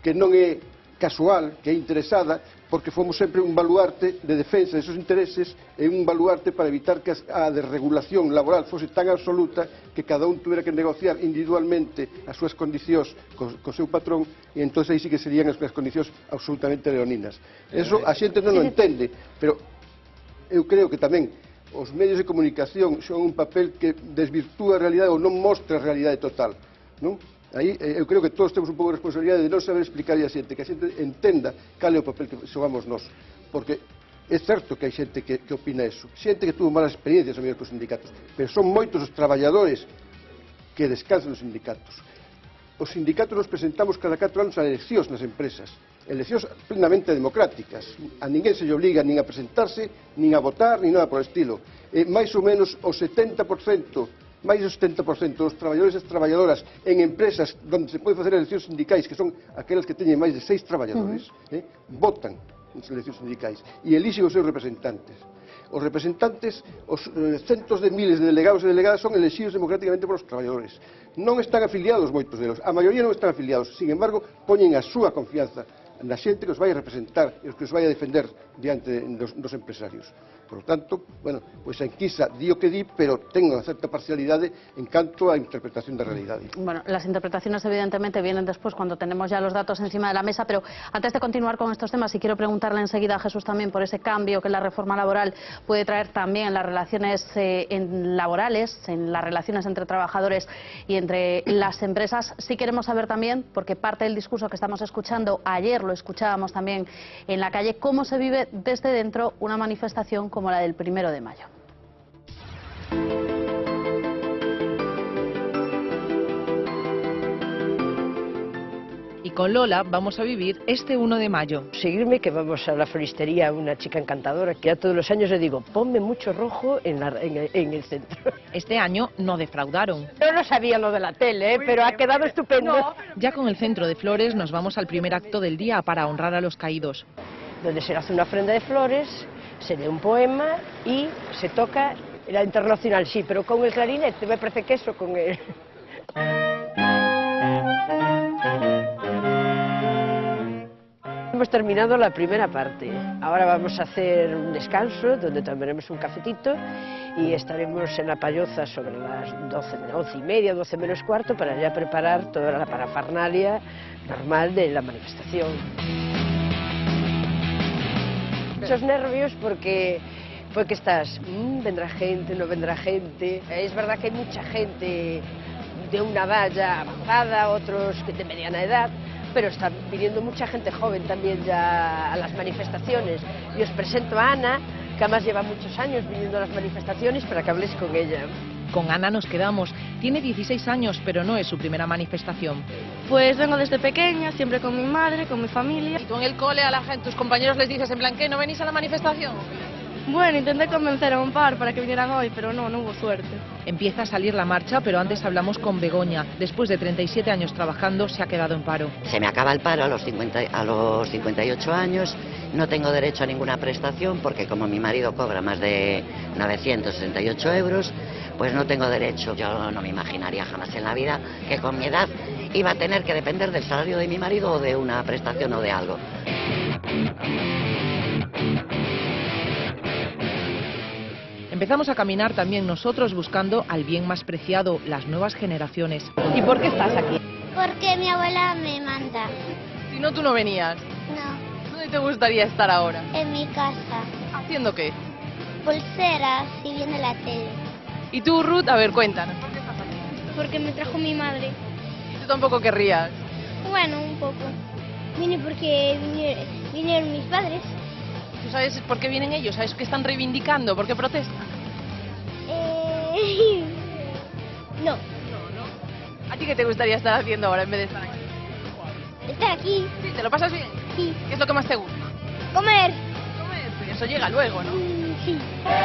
que non é casual, que é interesada, porque fomos sempre un baluarte de defensa de esos intereses e un baluarte para evitar que a desregulación laboral fose tan absoluta que cada un tuvera que negociar individualmente as súas condicións co seu patrón, e entón aí sí que serían as condicións absolutamente leoninas. Eso a xente non o entende, pero eu creo que tamén os medios de comunicación son un papel que desvirtúa a realidade ou non mostra a realidade total, non? Aí eu creo que todos temos un pouco de responsabilidade de non saber explicar a xente, que a xente entenda cal é o papel que xogamos nós, porque é certo que hai xente que opina eso, xente que tuvo malas experiencias a mellor cos sindicatos, pero son moitos os traballadores que descansan nos sindicatos. Os sindicatos nos presentamos cada 4 anos a eleccións nas empresas, eleccións plenamente democráticas, a ninguén se lle obliga nin a presentarse, nin a votar, nin nada por estilo, e máis ou menos o 70%, máis do 70% dos traballadores e traballadoras en empresas onde se pode facer eleccións sindicais, que son aquelas que teñen máis de 6 traballadores, votan nas eleccións sindicais e elixen os seus representantes. Os representantes, os centos de miles de delegados e delegadas son elegidos democráticamente polos traballadores. Non están afiliados moitos deles, a maioría non están afiliados, sin embargo, poñen a súa confianza na xente que os vai a representar e os que os vai a defender diante dos empresarios. Por lo tanto, bueno, pois a enquisa di o que di, pero ten unha certa parcialidade en canto á interpretación da realidade. Bueno, las interpretaciones evidentemente vienen después cuando tenemos ya los datos encima de la mesa, pero antes de continuar con estos temas, y quiero preguntarle enseguida a Jesús también por ese cambio que la reforma laboral puede traer también en las relaciones laborales, en las relaciones entre trabajadores y entre las empresas, sí queremos saber también, porque parte del discurso que estamos escuchando ayer lo escuchábamos también en la calle, cómo se vive desde dentro una manifestación como la del 1 de mayo. Y con Lola vamos a vivir este 1 de mayo. Seguirme, que vamos a la floristería, una chica encantadora, que ya todos los años le digo, ponme mucho rojo en el centro. Este año no defraudaron. Yo no sabía lo de la tele, pero ha quedado estupendo. No. Ya con el centro de flores nos vamos al primer acto del día para honrar a los caídos. Donde se hace una ofrenda de flores, se lee un poema y se toca la internacional, sí, pero con el clarinete, me parece que eso con el... Hemos terminado la primera parte. Ahora vamos a hacer un descanso donde tomaremos un cafetito y estaremos en La Palloza sobre las 11:30, 12 menos cuarto para ya preparar toda la parafernalia normal de la manifestación. Muchos nervios porque estás, vendrá gente, no vendrá gente. Es verdad que hay mucha gente de una edad ya avanzada, otros que de mediana edad, pero está viniendo mucha gente joven también ya a las manifestaciones. Y os presento a Ana, que además lleva muchos años viniendo a las manifestaciones, para que habléis con ella. Con Ana nos quedamos. Tiene 16 años, pero no es su primera manifestación. Pues vengo desde pequeña, siempre con mi madre, con mi familia. ¿Y tú en el cole a la gente, tus compañeros les dices en plan, ¿qué, no venís a la manifestación? Bueno, intenté convencer a un par para que vinieran hoy, pero no hubo suerte. Empieza a salir la marcha, pero antes hablamos con Begoña. Después de 37 años trabajando, se ha quedado en paro. Se me acaba el paro a los 58 años, no tengo derecho a ninguna prestación porque como mi marido cobra más de 968 euros, pues no tengo derecho. Yo no me imaginaría jamás en la vida que con mi edad iba a tener que depender del salario de mi marido o de una prestación o de algo. Empezamos a caminar también nosotros buscando al bien más preciado, las nuevas generaciones. ¿Y por qué estás aquí? Porque mi abuela me manda. Si no, tú no venías. No. ¿Dónde te gustaría estar ahora? En mi casa. ¿Haciendo qué? Pulseras y viendo la tele. ¿Y tú, Ruth? A ver, cuéntanos. ¿Por qué estás aquí? Porque me trajo mi madre. ¿Y tú tampoco querrías? Bueno, un poco. Vine porque vinieron mis padres. ¿Tú sabes por qué vienen ellos? ¿Sabes qué están reivindicando? ¿Por qué protestan? No. ¿A ti qué te gustaría estar haciendo ahora en vez de estar aquí? ¿Estar aquí? ¿Sí? ¿Te lo pasas bien? Sí. ¿Qué es lo que más te gusta? Comer. Pues eso llega luego, ¿no? Sí.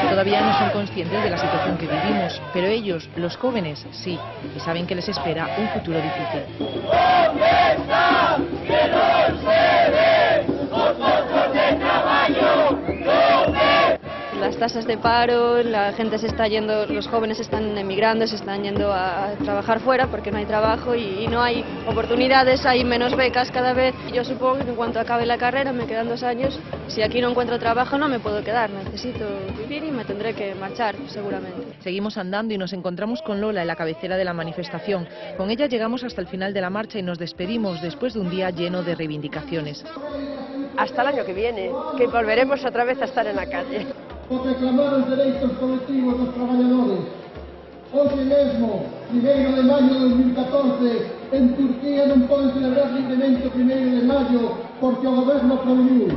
Todavía no son conscientes de la situación que vivimos, pero ellos, los jóvenes, sí, y saben que les espera un futuro difícil. ¿Dónde está? ¡Que no se ve! ¡Vosotros de trabajo! ¿Dónde? Las tasas de paro, la gente se está yendo, los jóvenes están emigrando, se están yendo a trabajar fuera porque no hay trabajo y no hay oportunidades, hay menos becas cada vez. Yo supongo que en cuanto acabe la carrera, me quedan 2 años, si aquí no encuentro trabajo no me puedo quedar, necesito vivir y me tendré que marchar seguramente. Seguimos andando y nos encontramos con Lola en la cabecera de la manifestación. Con ella llegamos hasta el final de la marcha y nos despedimos después de un día lleno de reivindicaciones. Hasta el año que viene, que volveremos otra vez a estar en la calle. Por reclamar os dereitos colectivos dos traballadores. Hoxe mesmo, 1 de maio de 2014, en Turquía non poden celebrar libremente o 1 de maio porque o goberno prohibiu.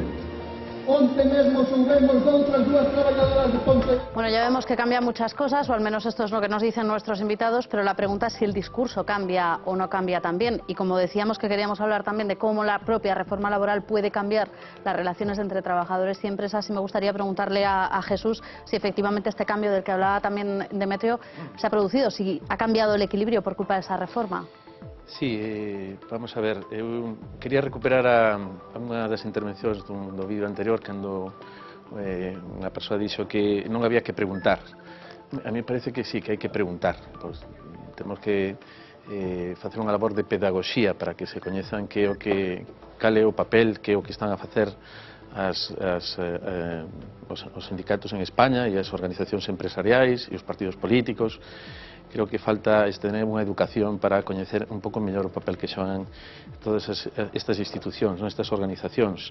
Onte mesmo soubemos de outras 2 traballadoras de Ponte. Bueno, ya vemos que cambian muchas cosas, o al menos esto es lo que nos dicen nuestros invitados, pero la pregunta es si el discurso cambia o no cambia también. Y como decíamos que queríamos hablar también de cómo la propia reforma laboral puede cambiar las relaciones entre trabajadores y empresas, y me gustaría preguntarle a Jesús si efectivamente este cambio del que hablaba también Demetrio se ha producido, si ha cambiado el equilibrio por culpa de esa reforma. Sí, vamos a ver, eu quería recuperar a unha das intervencións do vídeo anterior cando unha persoa dixo que non había que preguntar. A mí parece que sí, que hai que preguntar. Pois, temos que facer unha labor de pedagogía para que se coñezan cal é o papel, que é o que están a facer os sindicatos en España e as organizacións empresariais e os partidos políticos. Creo que falta tener unha educación para coñecer un pouco mellor o papel que xogan todas estas institucións, estas organizacións.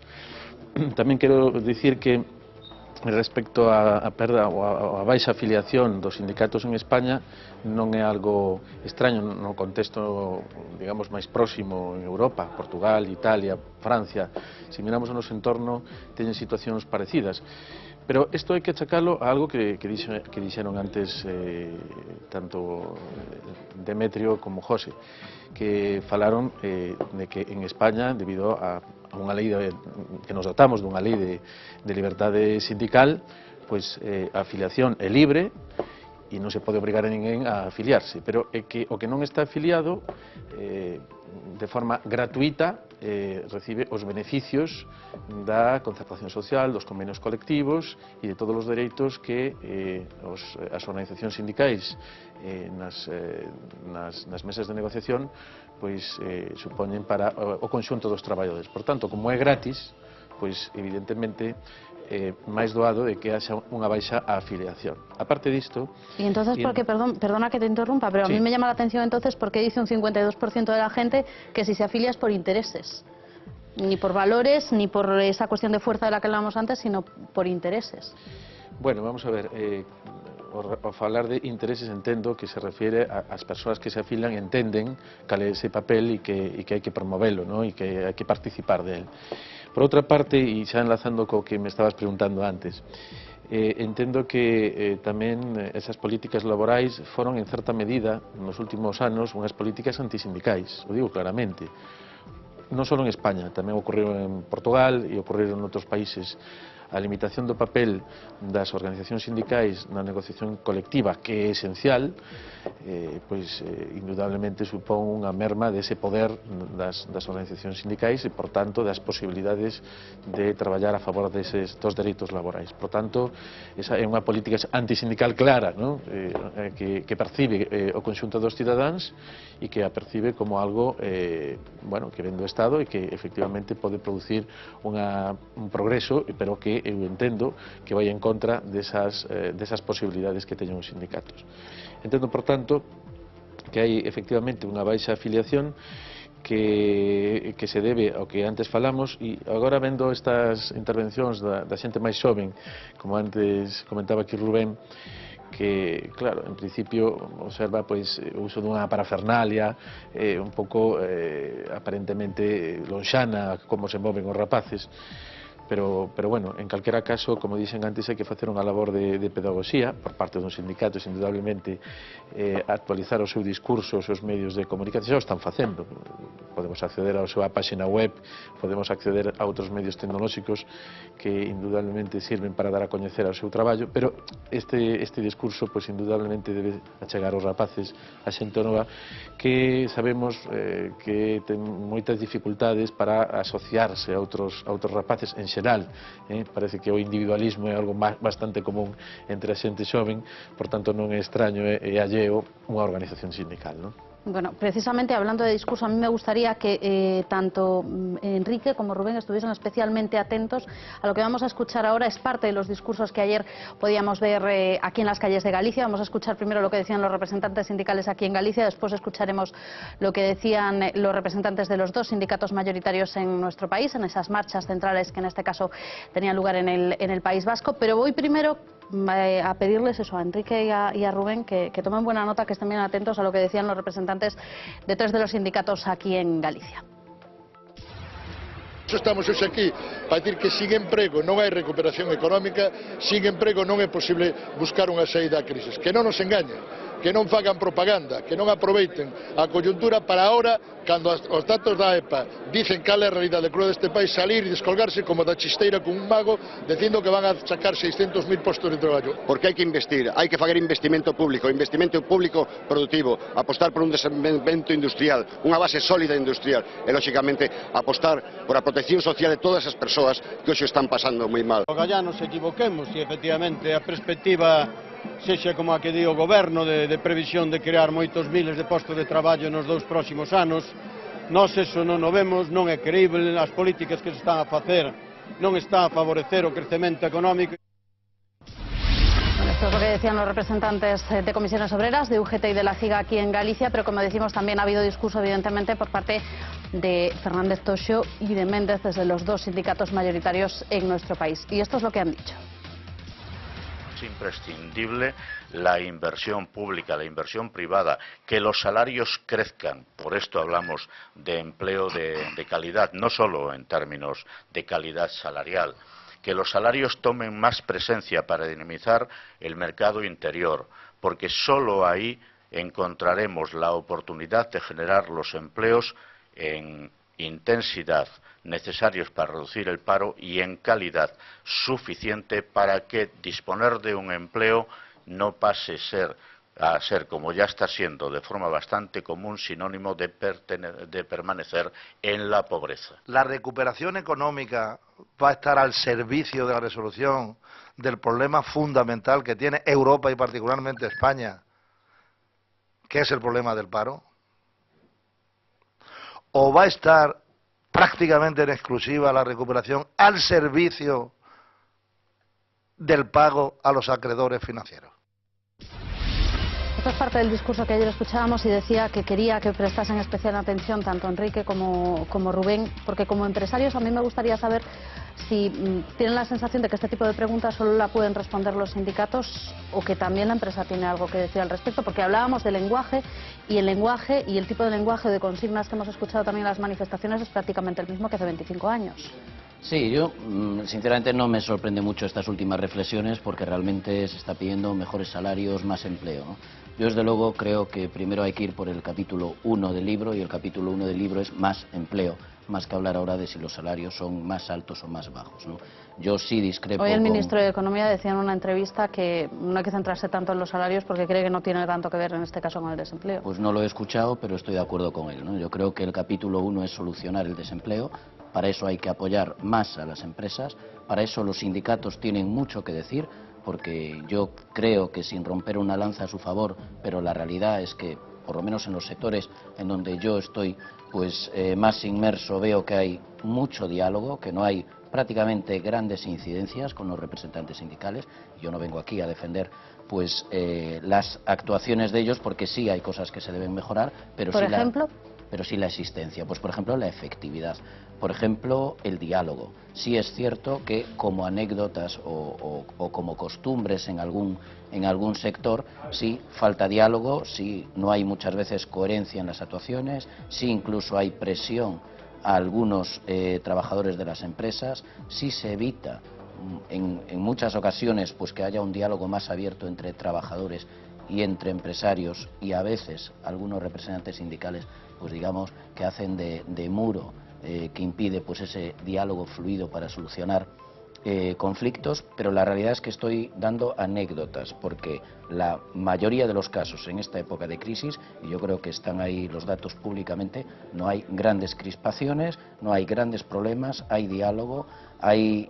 Tamén quero dicir que respecto á perda ou a baixa afiliación dos sindicatos en España non é algo extraño no contexto, digamos, máis próximo en Europa, Portugal, Italia, Francia. Se miramos o noso entorno, teñen situacións parecidas. Pero isto hai que achacalo a algo que dixeron antes tanto Demetrio como José, que falaron de que en España, debido a unha lei que nos dotamos dunha lei de liberdade sindical, pois a afiliación é libre e non se pode obrigar a ninguén a afiliarse, pero é que o que non está afiliado de forma gratuita recibe os beneficios da concertación social, dos convenios colectivos e de todos os dereitos que as organizacións sindicais nas mesas de negociación pois supoñen para o conxunto dos traballadores. Por tanto, como é gratis, pois evidentemente máis doado de que haxa unha baixa afiliación. Aparte disto... Y entonces, porque, perdona que te interrumpa, pero a mí me llama la atención entonces porque dice un 52% de la gente que si se afilia es por intereses. Ni por valores, ni por esa cuestión de fuerza de la que hablábamos antes, sino por intereses. Bueno, vamos a ver, ao falar de intereses entendo que se refiere ás persoas que se afilan e entenden cal é ese papel e que hai que promovelo, e que hai que participar del. Por outra parte, e xa enlazando co que me estabas preguntando antes, entendo que tamén esas políticas laborais foron en certa medida nos últimos anos unhas políticas antisindicais, o digo claramente. Non só en España, tamén ocorreu en Portugal e ocorreron en outros países. A limitación do papel das organizacións sindicais na negociación colectiva, que é esencial, pois indudablemente supón unha merma dese poder das organizacións sindicais e, por tanto, das posibilidades de traballar a favor dos dereitos laborais. Por tanto, esa é unha política antisindical clara, que percibe o conxunto dos cidadáns e que a percibe como algo que ven do Estado e que efectivamente pode producir un progreso, pero que eu entendo que vai en contra desas posibilidades que teñen os sindicatos. Entendo, por tanto, que hai efectivamente unha baixa afiliación que se debe ao que antes falamos, e agora vendo estas intervencións da xente máis xoven, como antes comentaba aquí Rubén, que, claro, en principio observa pois o uso dunha parafernalia un pouco aparentemente lonxana como se moven os rapaces. Pero bueno, en calquera caso, como dixen antes, hai que facer unha labor de pedagogía por parte dos sindicatos, indudablemente actualizar o seu discurso, os seus medios de comunicación, xa o están facendo. Podemos acceder á súa página web, podemos acceder a outros medios tecnolóxicos que indudablemente sirven para dar a coñecer o seu traballo, pero este discurso, pois indudablemente debe achegar aos rapaces, a xente nova, que sabemos que ten moitas dificultades para asociarse a outros rapaces en xeral. Parece que o individualismo é algo bastante común entre a xente xoven, por tanto non é extraño e alleo unha organización sindical, non? Bueno, precisamente hablando de discurso, a mí me gustaría que tanto Enrique como Rubén estuviesen especialmente atentos a lo que vamos a escuchar ahora. Es parte de los discursos que ayer podíamos ver aquí en las calles de Galicia. Vamos a escuchar primero lo que decían los representantes sindicales aquí en Galicia, después escucharemos lo que decían los representantes de los dos sindicatos mayoritarios en nuestro país, en esas marchas centrales que en este caso tenían lugar en el País Vasco. Pero voy primero a pedirles eso a Enrique y a Rubén que tomen buena nota, que estén bien atentos a lo que decían los representantes de tres de los sindicatos aquí en Galicia. Estamos hoxe aquí para dicir que sin emprego non hai recuperación económica, sin emprego non é posible buscar unha saída á crise. Que non nos engañen, que non fagan propaganda, que non aproveiten a coyuntura para ahora, cando os datos da EPA dicen cal é a realidade crua deste país, salir e descolgarse como da chisteira con un mago dicindo que van a sacar 600.000 postos de traballo. Porque hai que investir, hai que facer investimento público productivo, apostar por un desenvolvemento industrial, unha base sólida industrial e, lóxicamente, apostar por a protección social de todas as persoas que hoxe están pasando moi mal. Ogallá nos equivoquemos e, efectivamente, a perspectiva sexa como a que di o goberno de previsión de crear moitos miles de postos de traballo nos 2 próximos anos. Nós eso non o vemos, non é creíble, as políticas que se están a facer non está a favorecer o crecemento económico. Esto es lo que decían los representantes de comisiones obreras, de UGT y de la CIGA aquí en Galicia, pero como decimos también ha habido discurso evidentemente por parte de Fernández Toxo y de Méndez desde los 2 sindicatos mayoritarios en nuestro país. Y esto es lo que han dicho. Es imprescindible la inversión pública, la inversión privada, que los salarios crezcan. Por esto hablamos de empleo de calidad, no solo en términos de calidad salarial. Que los salarios tomen más presencia para dinamizar el mercado interior, porque solo ahí encontraremos la oportunidad de generar los empleos en intensidad necesarios para reducir el paro y en calidad suficiente para que disponer de un empleo no pase a ser, como ya está siendo de forma bastante común, sinónimo de permanecer en la pobreza. La recuperación económica va a estar al servicio de la resolución del problema fundamental que tiene Europa y particularmente España, que es el problema del paro. ¿O va a estar prácticamente en exclusiva la recuperación al servicio del pago a los acreedores financieros? Esto es parte del discurso que ayer escuchábamos y decía que quería que prestasen especial atención tanto Enrique como Rubén, porque como empresarios a mí me gustaría saber si tienen la sensación de que este tipo de preguntas solo la pueden responder los sindicatos o que también la empresa tiene algo que decir al respecto, porque hablábamos del lenguaje y el tipo de lenguaje de consignas que hemos escuchado también en las manifestaciones es prácticamente el mismo que hace 25 años. Sí, yo sinceramente no me sorprende mucho estas últimas reflexiones porque realmente se está pidiendo mejores salarios, más empleo, ¿no? Yo desde luego creo que primero hay que ir por el capítulo 1 del libro y el capítulo 1 del libro es más empleo, más que hablar ahora de si los salarios son más altos o más bajos, ¿no? Yo sí discrepo. Hoy el ministro de Economía decía en una entrevista que no hay que centrarse tanto en los salarios porque cree que no tiene tanto que ver en este caso con el desempleo. Pues no lo he escuchado, pero estoy de acuerdo con él, ¿no? Yo creo que el capítulo 1 es solucionar el desempleo, para eso hay que apoyar más a las empresas, para eso los sindicatos tienen mucho que decir, porque yo creo que sin romper una lanza a su favor, pero la realidad es que, por lo menos en los sectores en donde yo estoy pues más inmerso, veo que hay mucho diálogo, que no hay prácticamente grandes incidencias con los representantes sindicales. Yo no vengo aquí a defender pues las actuaciones de ellos, porque sí hay cosas que se deben mejorar, pero ¿Por ejemplo? Pero sí la existencia, pues por ejemplo la efectividad, por ejemplo el diálogo. Sí es cierto que como anécdotas o como costumbres en algún sector, sí falta diálogo, sí no hay muchas veces coherencia en las actuaciones, sí incluso hay presión a algunos trabajadores de las empresas, sí se evita en muchas ocasiones pues que haya un diálogo más abierto entre trabajadores y entre empresarios y a veces algunos representantes sindicales pues digamos que hacen de muro que impide pues ese diálogo fluido para solucionar conflictos, pero la realidad es que estoy dando anécdotas porque la mayoría de los casos en esta época de crisis, y yo creo que están ahí los datos públicamente, no hay grandes crispaciones, no hay grandes problemas, hay diálogo, hay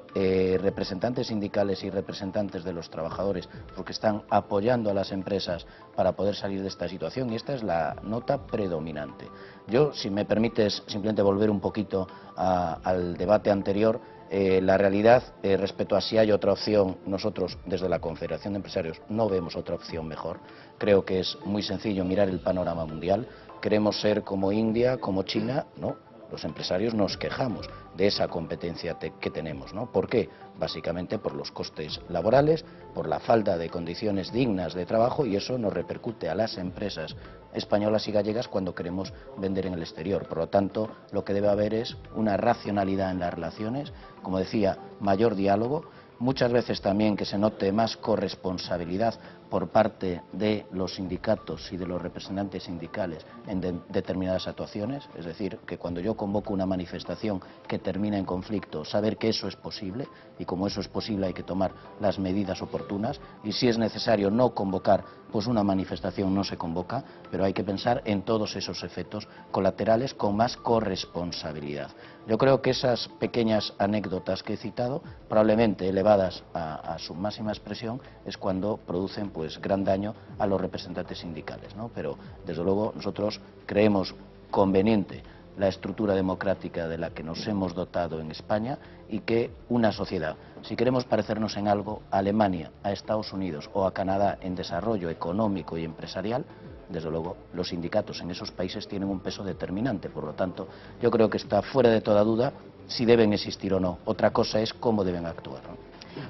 representantes sindicales y representantes de los trabajadores porque están apoyando a las empresas para poder salir de esta situación y esta es la nota predominante. Yo, si me permites simplemente volver un poquito al debate anterior, la realidad respecto a si hay otra opción, nosotros desde la Confederación de Empresarios no vemos otra opción mejor. Creo que es muy sencillo mirar el panorama mundial. Queremos ser como India, como China, ¿no? Los empresarios nos quejamos de esa competencia que tenemos, ¿no? ¿Por qué? Básicamente por los costes laborales, por la falta de condiciones dignas de trabajo y eso nos repercute a las empresas españolas y gallegas cuando queremos vender en el exterior. Por lo tanto, lo que debe haber es una racionalidad en las relaciones, como decía, mayor diálogo, muchas veces también que se note más corresponsabilidad por parte de los sindicatos y de los representantes sindicales en determinadas actuaciones, es decir, que cuando yo convoco una manifestación que termina en conflicto, saber que eso es posible, y como eso es posible hay que tomar las medidas oportunas, y si es necesario no convocar, pues una manifestación no se convoca, pero hay que pensar en todos esos efectos colaterales con más corresponsabilidad. Yo creo que esas pequeñas anécdotas que he citado, probablemente elevadas a su máxima expresión, es cuando producen pues gran daño a los representantes sindicales, ¿no? Pero desde luego nosotros creemos conveniente la estructura democrática de la que nos hemos dotado en España y que una sociedad, si queremos parecernos en algo a Alemania, a Estados Unidos o a Canadá en desarrollo económico y empresarial, desde luego los sindicatos en esos países tienen un peso determinante. Por lo tanto, yo creo que está fuera de toda duda si deben existir o no. Otra cosa es cómo deben actuar, ¿no?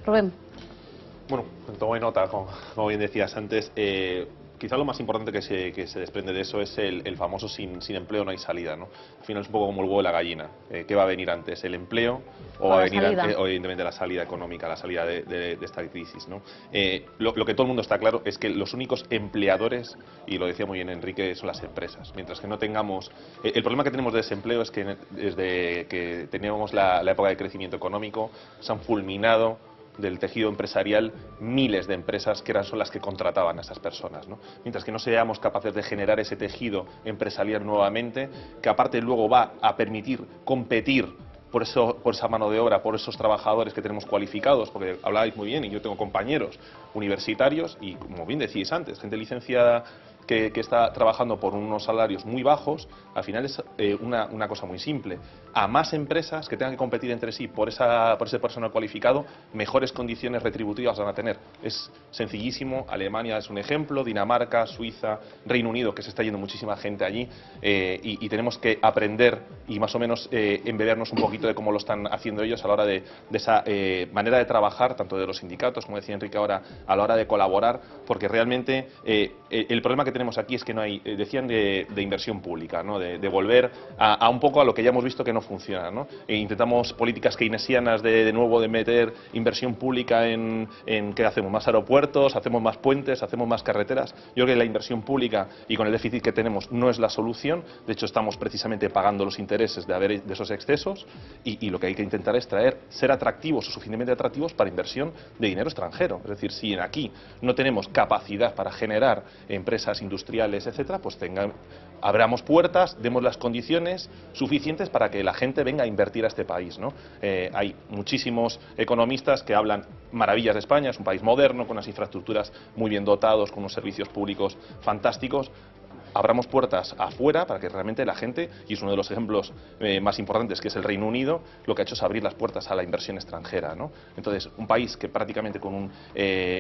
Rubén. Bueno, tomo nota, como bien decías antes. Quizá lo más importante que se desprende de eso es el famoso sin empleo no hay salida, ¿no? Al final es un poco como el huevo de la gallina. ¿Qué va a venir antes? ¿El empleo o va a venir antes, evidentemente, la salida económica, la salida de esta crisis, ¿no? Lo que todo el mundo está claro es que los únicos empleadores, y lo decía muy bien Enrique, son las empresas. Mientras que no tengamos... el problema que tenemos de desempleo es que desde que teníamos la época de crecimiento económico se han fulminado del tejido empresarial miles de empresas que son las que contrataban a esas personas, ¿no? Mientras que no seamos capaces de generar ese tejido empresarial nuevamente, que aparte luego va a permitir competir por esa mano de obra, por esos trabajadores que tenemos cualificados, porque hablabais muy bien y yo tengo compañeros universitarios y, como bien decís antes, gente licenciada que está trabajando por unos salarios muy bajos. Al final es una cosa muy simple. A más empresas que tengan que competir entre sí por ese personal cualificado, mejores condiciones retributivas van a tener. Es sencillísimo. Alemania es un ejemplo, Dinamarca, Suiza, Reino Unido, que se está yendo muchísima gente allí, y tenemos que aprender y más o menos embebernos un poquito de cómo lo están haciendo ellos a la hora de esa manera de trabajar, tanto de los sindicatos, como decía Enrique ahora, a la hora de colaborar, porque realmente el problema que tenemos aquí es que no hay, decían de inversión pública, ¿no? De volver a un poco a lo que ya hemos visto que no funciona, ¿no? Intentamos políticas keynesianas de nuevo de meter inversión pública en ¿qué hacemos? Más aeropuertos, hacemos más puentes, hacemos más carreteras. Yo creo que la inversión pública y con el déficit que tenemos no es la solución. De hecho, estamos precisamente pagando los intereses de esos excesos, y lo que hay que intentar es ser atractivos o suficientemente atractivos para inversión de dinero extranjero. Es decir, si aquí no tenemos capacidad para generar empresas industriales, etcétera, pues abramos puertas, demos las condiciones suficientes para que la gente venga a invertir a este país, ¿no? Hay muchísimos economistas que hablan maravillas de España, es un país moderno, con unas infraestructuras muy bien dotados, con unos servicios públicos fantásticos. Abramos puertas afuera para que realmente la gente, y es uno de los ejemplos más importantes, que es el Reino Unido, lo que ha hecho es abrir las puertas a la inversión extranjera, ¿no? Entonces, un país que prácticamente con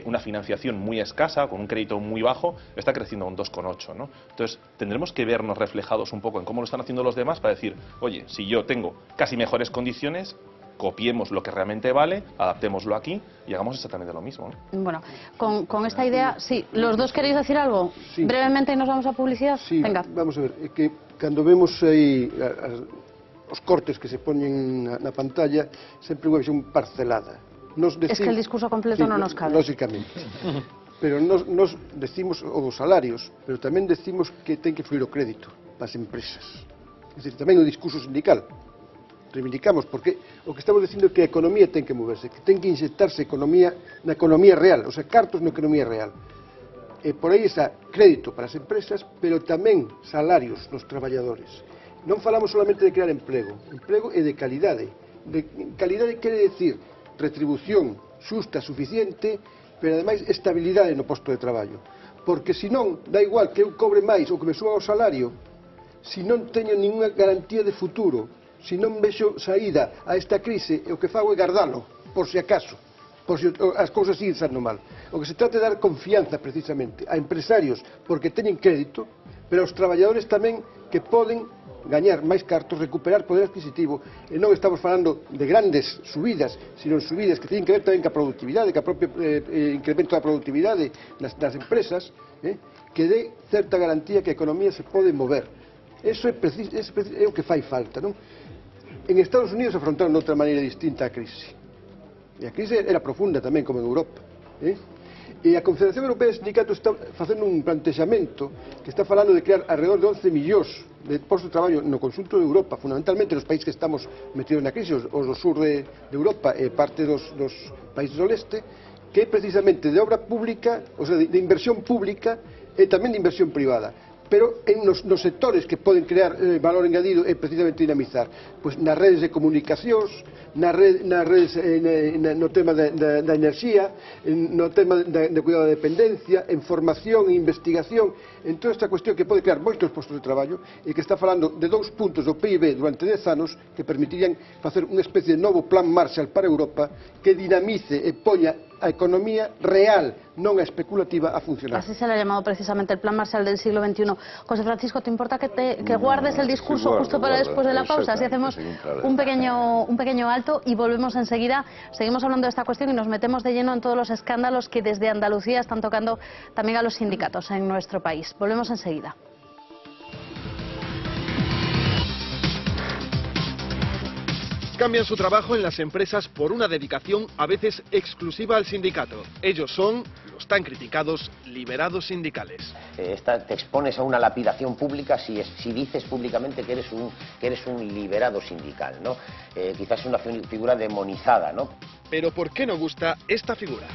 una financiación muy escasa, con un crédito muy bajo, está creciendo a un 2,8, ¿no? Entonces, tendremos que vernos reflejados un poco en cómo lo están haciendo los demás para decir, oye, si yo tengo casi mejores condiciones, copiemos lo que realmente vale, adaptémoslo aquí y hagamos exactamente lo mismo, ¿no? Bueno, con esta idea, sí. ¿Los dos queréis decir algo? Sí. Brevemente, nos vamos a publicidad. Sí, venga. Vamos a ver, é que cando vemos aí os cortes que se poñen na pantalla, sempre unha visión parcelada. Es que el discurso completo no nos cabe. Lógicamente. Pero nos decimos os salarios, pero tamén decimos que ten que fluir o crédito para as empresas. É dicir, tamén o discurso sindical. Reivindicamos, porque o que estamos dicindo é que a economía ten que moverse, que ten que insertarse na economía real, o sea, cartos na economía real. E por aí está crédito para as empresas, pero tamén salarios nos traballadores. Non falamos solamente de crear emprego e de calidade. Calidade quere decir retribución xusta, suficiente, pero ademais estabilidade no posto de traballo. Porque senón, dá igual que eu cobre máis ou que me suba o salario, se non teño ninguna garantía de futuro, se non vexo saída a esta crise, o que fago é guardalo, por si acaso, por si as cousas siguen sendo mal. O que se trata é dar confianza, precisamente, a empresarios, porque teñen crédito, pero aos traballadores tamén que poden gañar máis cartos, recuperar poder adquisitivo, e non estamos falando de grandes subidas, sino subidas que teñen que ver tamén ca produtividade, ca propio incremento da produtividade das empresas, que dé certa garantía que a economía se pode mover. Eso é o que fai falta, non? En Estados Unidos afrontaron de outra maneira distinta a crise. E a crise era profunda tamén, como en Europa. E a Confederación Europea de Sindicatos está facendo un plantexamento que está falando de crear alrededor de 11 millóns de postos de traballo no conxunto de Europa, fundamentalmente nos países que estamos metidos na crise, os do sur de Europa e parte dos países do leste, que é precisamente de obra pública, ou sea, de inversión pública e tamén de inversión privada. Pero nos sectores que poden crear valor engadido é precisamente dinamizar pois nas redes de comunicacións, nas redes no tema da enerxía, no tema de cuidado da dependencia, en formación e investigación, en toda esta cuestión que pode crear moitos postos de traballo e que está falando de 2 puntos do PIB durante 10 anos que permitirían facer unha especie de novo plan Marshall para Europa que dinamice e poña a economía real, non a especulativa, a funcionar. Así se le ha llamado precisamente el Plan Marshall del siglo XXI. José Francisco, ¿te importa que guardes el discurso justo para después de la pausa? Así hacemos un pequeño alto y volvemos enseguida. Seguimos hablando de esta cuestión y nos metemos de lleno en todos los escándalos que desde Andalucía están tocando también a los sindicatos en nuestro país. Volvemos enseguida. Cambian su trabajo en las empresas por una dedicación a veces exclusiva al sindicato. Ellos son los tan criticados liberados sindicales. Te expones a una lapidación pública si dices públicamente que eres un liberado sindical, ¿no? Quizás es una figura demonizada, ¿no? Pero ¿por qué no gusta esta figura?